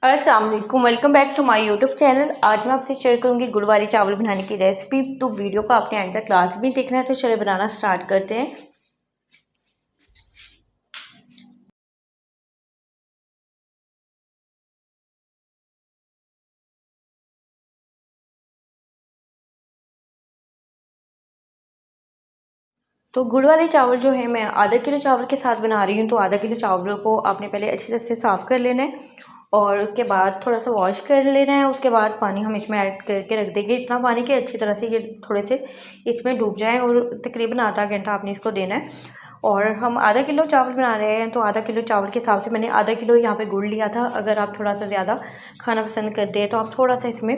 अस्सलाम वालेकुम, welcome back to my YouTube channel. आज मैं आपसे शेयर करूंगी गुड़ वाले चावल बनाने की रेसिपी। तो वीडियो को आपने एंड तक क्लास भी देखना है, तो चलिए बनाना स्टार्ट करते हैं। तो गुड़ वाले चावल जो है मैं आधा किलो चावल के साथ बना रही हूँ। तो आधा किलो चावलों को आपने पहले अच्छी तरह से साफ़ कर लेना है और उसके बाद थोड़ा सा वॉश कर लेना है। उसके बाद पानी हम इसमें ऐड करके रख देंगे, इतना पानी कि अच्छी तरह से ये थोड़े से इसमें डूब जाए और तकरीबन आधा घंटा आपने इसको देना है। और हम आधा किलो चावल बना रहे हैं, तो आधा किलो चावल के हिसाब से मैंने आधा किलो यहाँ पे गुड़ लिया था। अगर आप थोड़ा सा ज़्यादा खाना पसंद करते हैं तो आप थोड़ा सा इसमें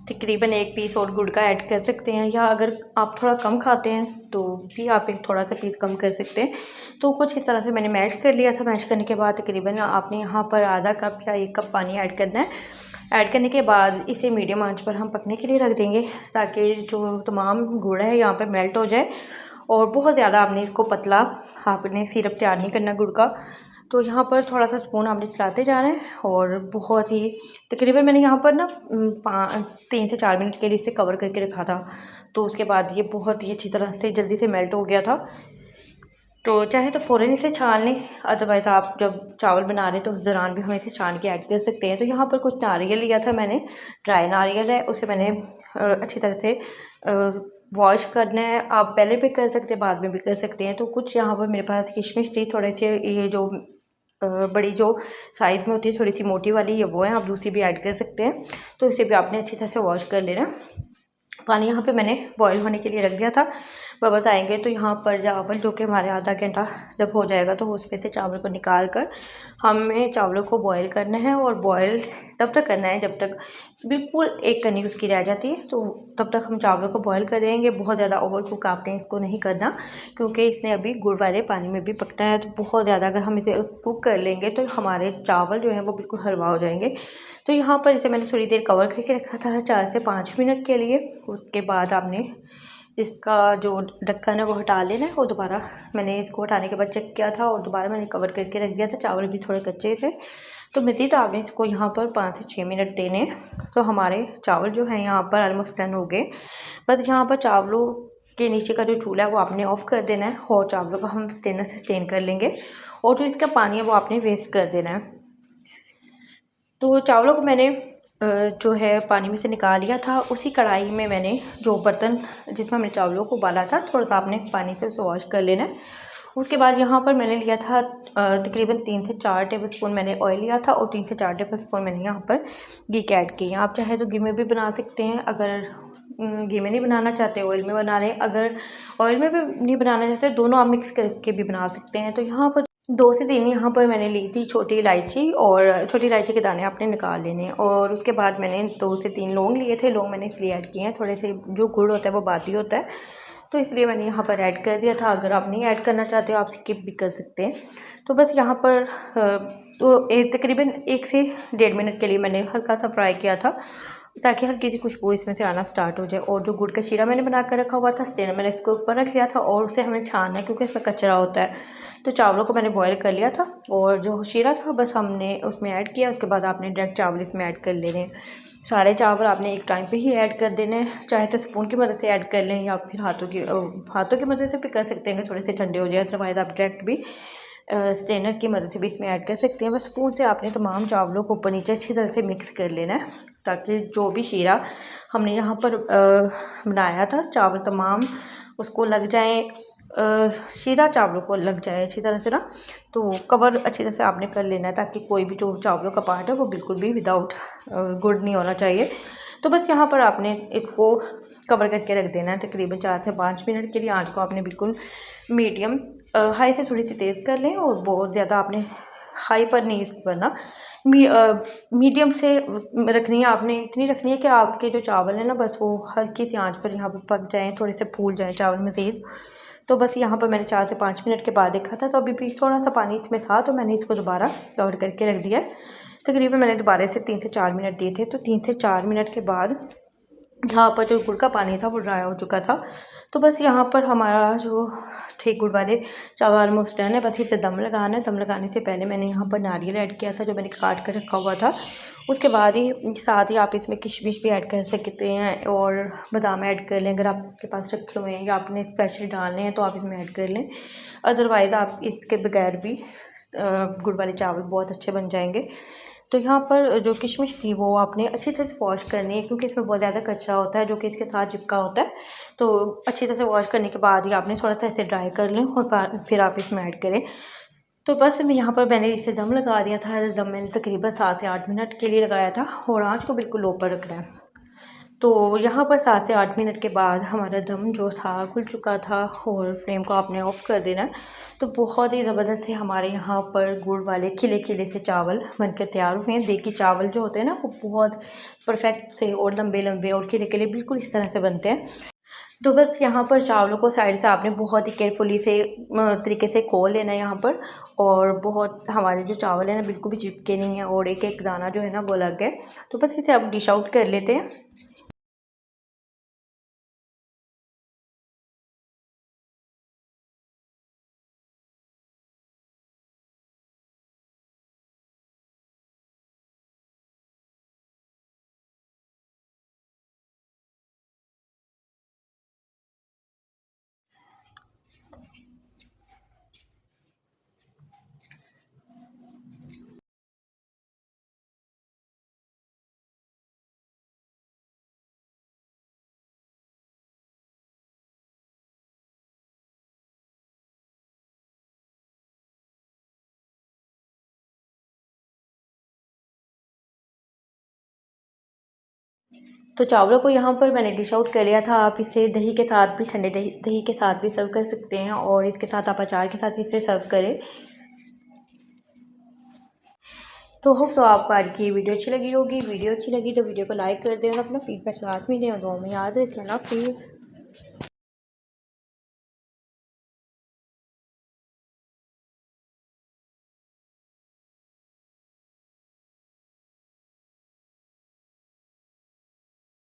तकरीबन एक पीस और गुड़ का ऐड कर सकते हैं, या अगर आप थोड़ा कम खाते हैं तो भी आप एक थोड़ा सा पीस कम कर सकते हैं। तो कुछ इस तरह से मैंने मैश कर लिया था। मैश करने के बाद तकरीबन आपने यहाँ पर आधा कप या एक कप पानी ऐड करना है। ऐड करने के बाद इसे मीडियम आंच पर हम पकने के लिए रख देंगे, ताकि जो तमाम गुड़ है यहाँ पर मेल्ट हो जाए। और बहुत ज़्यादा आपने इसको पतला आपने सिरप तैयार नहीं करना गुड़ का। तो यहाँ पर थोड़ा सा स्पून आपने चलाते जाना है और बहुत ही तकरीबन मैंने यहाँ पर ना 3 से 4 मिनट के लिए इसे कवर करके रखा था। तो उसके बाद ये बहुत ही अच्छी तरह से जल्दी से मेल्ट हो गया था। तो चाहे तो फ़ौरन इसे छान लें, अदरवाइज़ आप जब चावल बना रहे हैं तो उस दौरान भी हम इसे छान के ऐड कर सकते हैं। तो यहाँ पर कुछ नारियल लिया था मैंने, ड्राई नारियल है, उसे मैंने अच्छी तरह से वॉश करना है। आप पहले भी कर सकते हैं, बाद में भी कर सकते हैं। तो कुछ यहाँ पर मेरे पास किशमिश थी, थोड़े से ये जो बड़ी जो साइज़ में होती है थोड़ी सी मोटी वाली, ये वो है, आप दूसरी भी ऐड कर सकते हैं। तो इसे भी आपने अच्छी तरह से वॉश कर लेना। पानी यहाँ पे मैंने बॉईल होने के लिए रख दिया था। बबल्स आएंगे तो यहाँ पर चावल जो कि हमारे आधा घंटा जब हो जाएगा तो उसमें से चावल को निकाल कर हमें चावलों को बॉईल करना है। और बॉईल तब तक करना है जब तक बिल्कुल एक कनी उसकी रह जाती है, तो तब तक हम चावलों को बॉईल करेंगे। बहुत ज़्यादा ओवर कुक आपने इसको नहीं करना, क्योंकि इसने अभी गुड़ वाले पानी में भी पकना है। तो बहुत ज़्यादा अगर हम इसे कुक कर लेंगे तो हमारे चावल जो हैं वो बिल्कुल हलवा हो जाएंगे। तो यहाँ पर इसे मैंने थोड़ी देर कवर करके रखा था, 4 से 5 मिनट के लिए। उसके बाद आपने इसका जो ढक्कन है वो हटा लेना है। और दोबारा मैंने इसको हटाने के बाद चेक किया था और दोबारा मैंने कवर करके रख दिया था। चावल भी थोड़े कच्चे थे, तो मज़ीद आपने इसको यहाँ पर 5 से 6 मिनट देने। तो हमारे चावल जो हैं यहाँ पर ऑलमोस्ट डन हो गए। बस यहाँ पर चावलों के नीचे का जो चूल्हा है वो आपने ऑफ़ कर देना है और चावलों को हम स्टेनर से स्टेन कर लेंगे। और जो इसका पानी है वो आपने वेस्ट कर देना है। तो चावलों को मैंने जो है पानी में से निकाल लिया था। उसी कढ़ाई में मैंने जो बर्तन जिसमें हमने चावलों को उबाला था, थोड़ा सा आपने पानी से उसे वॉश कर लेना है। उसके बाद यहाँ पर मैंने लिया था तकरीबन 3 से 4 टेबलस्पून मैंने ऑयल लिया था और 3 से 4 टेबलस्पून मैंने यहाँ पर घी के ऐड किए। आप चाहे तो घी में भी बना सकते हैं, अगर घी में नहीं बनाना चाहते ऑयल में बना लें। अगर ऑयल में भी नहीं बनाना चाहते, दोनों आप मिक्स करके भी बना सकते हैं। तो यहाँ पर 2 से 3 यहाँ पर मैंने ली थी छोटी इलायची, और छोटी इलायची के दाने आपने निकाल लेने। और उसके बाद मैंने 2 से 3 लौंग लिए थे। लौंग मैंने इसलिए ऐड किए हैं, थोड़े से जो गुड़ होता है वो बादी होता है, तो इसलिए मैंने यहाँ पर ऐड कर दिया था। अगर आप नहीं ऐड करना चाहते हो आप स्किप भी कर सकते हैं। तो बस यहाँ पर तो तकरीबन 1 से 1.5 मिनट के लिए मैंने हल्का सा फ्राई किया था, ताकि हल्की सी खुशबू इसमें से आना स्टार्ट हो जाए। और जो गुड़ का शीरा मैंने बना कर रखा हुआ था स्टेनर, मैंने इसको ऊपर रख लिया था और उसे हमें छानना है क्योंकि इसमें कचरा होता है। तो चावलों को मैंने बॉईल कर लिया था और जो शीरा था बस हमने उसमें ऐड किया। उसके बाद आपने डायरेक्ट चावल इसमें ऐड कर लेने हैं। सारे चावल आपने एक टाइम पे ही ऐड कर देने हैं, चाहे तो स्पून की मदद से ऐड कर लें या फिर हाथों की मदद से भी कर सकते हैं, थोड़े से ठंडे हो जाए। अदरवाइज़ आप डायरेक्ट भी स्ट्रेनर की मदद से भी इसमें ऐड कर सकते हैं। बस स्पून से आपने तमाम चावलों को ऊपर नीचे अच्छी तरह से मिक्स कर लेना है, ताकि जो भी शीरा हमने यहाँ पर बनाया था चावल तमाम उसको लग जाए, शीरा चावलों को लग जाए अच्छी तरह से ना। तो कवर अच्छी तरह से आपने कर लेना है, ताकि कोई भी जो चावलों का पार्ट है वो बिल्कुल भी विदाउट गुड़ नहीं होना चाहिए। तो बस यहाँ पर आपने इसको कवर करके रख देना है तकरीबन 4 से 5 मिनट के लिए। आंच को आपने बिल्कुल मीडियम, हाई से थोड़ी सी तेज़ कर लें, और बहुत ज़्यादा आपने हाई पर नहीं इसको करना, मीडियम से रखनी है। आपने इतनी रखनी है कि आपके जो चावल है ना बस वो हल्की सी आंच पर यहाँ पर पक जाएँ, थोड़े से फूल जाएँ चावल मज़ीद। तो बस यहाँ पर मैंने 4 से 5 मिनट के बाद देखा था, तो अभी भी थोड़ा सा पानी इसमें था, तो मैंने इसको दोबारा कवर करके रख दिया। तकरीबन मैंने दोबारा से 3 से 4 मिनट दिए थे। तो 3 से 4 मिनट के बाद जहाँ पर जो गुड़ का पानी था वो ड्राई हो चुका था। तो बस यहाँ पर हमारा जो थे गुड़ वाले चावल ऑलमोस्ट डन है। बस इसे दम लगाना है। दम लगाने से पहले मैंने यहाँ पर नारियल ऐड किया था जो मैंने काट कर रखा हुआ था। उसके बाद ही साथ ही आप इसमें किशमिश भी ऐड कर सकते हैं और बादाम ऐड कर लें अगर आपके पास रखे हुए हैं या आपने स्पेशल डालने हैं तो आप इसमें ऐड कर लें। अदरवाइज़ आप इसके बगैर भी गुड़ वाले चावल बहुत अच्छे बन जाएंगे। तो यहाँ पर जो किशमिश थी वो आपने अच्छी तरह से वॉश करनी है क्योंकि इसमें बहुत ज़्यादा कचरा होता है जो कि इसके साथ चिपका होता है। तो अच्छी तरह से वॉश करने के बाद ही आपने थोड़ा सा इसे ड्राई कर लें और फिर आप इसमें ऐड करें। तो बस यहाँ पर मैंने इसे दम लगा दिया था। दम मैंने तकरीबन 7 से 8 मिनट के लिए लगाया था और आँच को बिल्कुल लो पर रखना है। तो यहाँ पर 7 से 8 मिनट के बाद हमारा दम जो था खुल चुका था और फ्लेम को आपने ऑफ़ कर देना है। तो बहुत ही ज़बरदस्त से हमारे यहाँ पर गुड़ वाले खिले खिले से चावल बनकर तैयार हुए हैं। देगी चावल जो होते हैं ना वो बहुत परफेक्ट से और लंबे लंबे और खिले खिले बिल्कुल इस तरह से बनते हैं। तो बस यहाँ पर चावलों को साइड से आपने बहुत ही केयरफुली से तरीके से खोल लेना है यहाँ पर। और बहुत हमारे जो चावल है ना बिल्कुल भी चिपके नहीं है और एक एक दाना जो है ना वो लग गए। तो बस इसे अब डिश आउट कर लेते हैं। तो चावलों को यहाँ पर मैंने डिश आउट कर लिया था। आप इसे दही के साथ भी ठंडे दही दही के साथ भी सर्व कर सकते हैं और इसके साथ आप अचार के साथ इसे सर्व करें। तो होप सो आपको आज की वीडियो अच्छी लगी होगी। वीडियो अच्छी लगी तो वीडियो को लाइक कर दें और अपना फीडबैक लाजमी दें और दुआ में याद रखें ना। प्लीज़।